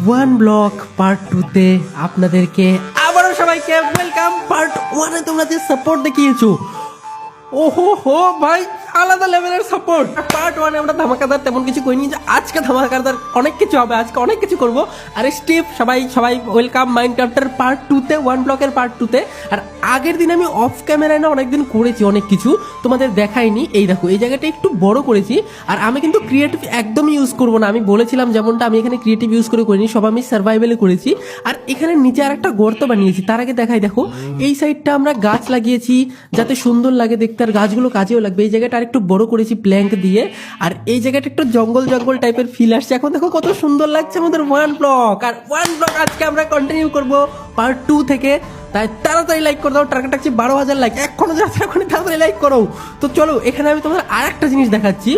One block part 2-তে আপনাদেরকে আবারও সবাইকে ওয়েলকাম। পার্ট 1-এ তোমরা যে সাপোর্ট দেখিয়েছো, ওহো হো ভাই, আলাদা লেভেলের সাপোর্ট। পার্ট 1-এ আমরা ধামাকাদার তেমন কিছু করিনি, যে আজকে ধামাকাদার অনেক কিছু হবে, আজকে অনেক কিছু করব। আর স্টিভ সবাই ওয়েলকাম মাইনক্রাফটের পার্ট 2-তে, ওয়ান ব্লকের পার্ট 2-তে। আর আগের দিন আমি অফ ক্যামেরায় না অনেকদিন করেছি অনেক কিছু, তোমাদের দেখাইনি। এই দেখো, এই জায়গাটা একটু বড় করেছি। আর আমি কিন্তু ক্রিয়েটিভ একদম ইউজ করবো না, আমি বলেছিলাম যেমনটা, আমি এখানে ক্রিয়েটিভ ইউজ করে করিনি, সব আমি সার্ভাইভেলে করেছি। আর এখানে নিচে আর একটা গর্ত বানিয়েছি। তার আগে দেখাই, দেখো এই সাইডটা আমরা গাছ লাগিয়েছি যাতে সুন্দর লাগে দেখতে, আর গাছগুলো কাজেও লাগবে। এই জায়গাটা আরেকটু বড় করেছি প্ল্যাঙ্ক দিয়ে। আর এই জায়গাটা একটু জঙ্গল জঙ্গল টাইপের ফিল আসছে। এখন দেখো কত সুন্দর লাগছে আমাদের ওয়ান ব্লক। আর ওয়ান ব্লক আজকে আমরা কন্টিনিউ করব পার্ট 2 থেকে। তাই তাড়াতাড়ি লাইক করে দাও, টার্গেট আছে 12,000 লাইক। এখনো যাচ্ছে, এখন তাড়াতাড়ি লাইক করো। তো চলো, এখানে আমি তোমাদের আর একটা জিনিস দেখাচ্ছি।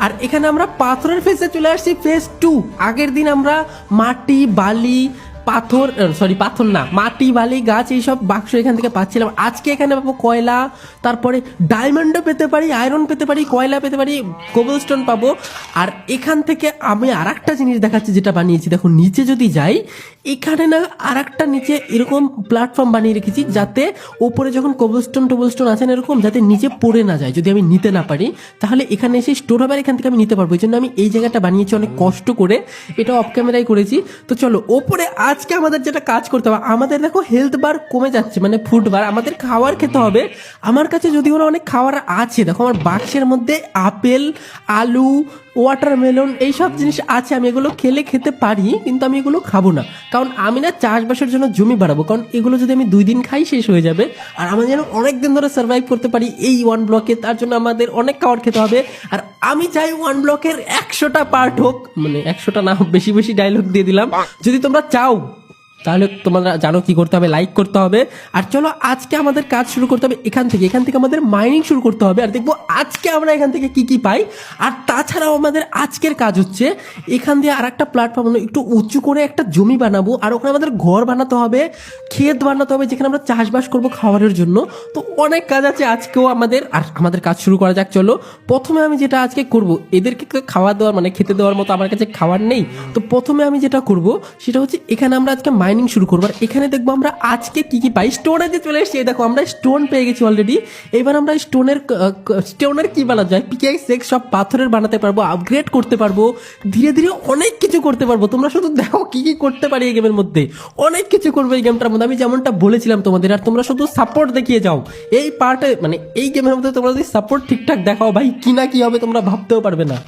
আর এখানে আমরা পাথরের ফেসে চলে আসছি, ফেজ 2। আগের দিন আমরা মাটি, বালি, পাথর না, মাটি, বালি, গাছ, এইসব বাক্স এখান থেকে পাচ্ছিলাম। আজকে এখানে পাবো কয়লা, তারপরে ডায়মন্ডও পেতে পারি, আয়রন পেতে পারি, কয়লা পেতে পারি, কোবলস্টোন পাবো। আর এখান থেকে আমি আর একটা জিনিস দেখাচ্ছি যেটা বানিয়েছি। দেখো নিচে যদি যাই, এখানে না আর একটা নিচে এরকম প্ল্যাটফর্ম বানিয়ে রেখেছি, যাতে ওপরে যখন কোবলস্টোন আছে না এরকম, যাতে নিচে পড়ে না যায়। যদি আমি নিতে না পারি তাহলে এখানে এসে স্টোর হবে, আর এখান থেকে আমি নিতে পারবো। এই জন্য আমি এই জায়গাটা বানিয়েছি অনেক কষ্ট করে, এটা অফ ক্যামেরায় করেছি। তো চলো, ওপরে আজকে আমাদের যেটা কাজ করতে হবে, আমাদের দেখো হেলথ বার কমে যাচ্ছে, মানে ফুড বার, আমাদের খাবার খেতে হবে। আমার কাছে যদিও না অনেক খাবার আছে, দেখো আমার বাক্সের মধ্যে আপেল, আলু, ওয়াটারমেলন, এইসব জিনিস আছে। আমি এগুলো খেতে পারি, কিন্তু আমি এগুলো খাবো না, কারণ আমি না চাষবাসের জন্য জমি বাড়াবো। কারণ এগুলো যদি আমি 2 দিন খাই শেষ হয়ে যাবে। আর আমরা যেন অনেক দিন ধরে সার্ভাইভ করতে পারি এই ওয়ান ব্লকে, তার জন্য আমাদের অনেক খাবার খেতে হবে। আর আমি চাই ওয়ান ব্লকের 100টা পার্ট হোক, মানে 100টা না, বেশি বেশি ডায়লগ দিয়ে দিলাম। যদি তোমরা চাও তাহলে তোমরা জানো কি করতে হবে, লাইক করতে হবে। আর চলো, আজকে আমাদের কাজ শুরু করতে হবে এখান থেকে আমাদের মাইনিং শুরু করতে হবে। আর দেখবো আজকে আমরা এখান থেকে কি পাই। আর তাছাড়াও আমাদের আজকের কাজ হচ্ছে এখান দিয়ে আর একটা প্ল্যাটফর্ম একটু উঁচু করে একটা জমি বানাবো, আর ওখানে আমাদের ঘর বানাতে হবে, ক্ষেত বানাতে হবে, যেখানে আমরা চাষবাস করবো খাবারের জন্য। তো অনেক কাজ আছে আজকেও আমাদের। আর আমাদের কাজ শুরু করা যাক। চলো, প্রথমে আমি যেটা আজকে করব, এদেরকে খাওয়া দেওয়ার, মানে খেতে দেওয়ার মতো আমার কাছে খাবার নেই। তো প্রথমে আমি যেটা করব সেটা হচ্ছে, এখানে আমরা আজকে মাইনিং শুরু করবো। আর এখানে দেখবো আমরা আজকে কি পাই। স্টোনে যে চলে এসেছি, দেখো আমরা স্টোন পেয়ে গেছি অলরেডি। এবার আমরা স্টোনের কি বানাতে যায়, পিকেক্স সব পাথরের বানাতে পারবো, আপগ্রেড করতে পারবো, ধীরে ধীরে অনেক কিছু করতে পারবো। তোমরা শুধু দেখো কি করতে পারি এই গেমের মধ্যে, অনেক কিছু করবো এই গেমটার মধ্যে, আমি যেমনটা বলেছিলাম তোমাদের। আর তোমরা শুধু সাপোর্ট দেখিয়ে যাও এই পার্টে, মানে এই গেমের মধ্যে তোমরা যদি সাপোর্ট ঠিকঠাক দেখাও ভাই, কি না কি হবে তোমরা ভাবতেও পারবে না।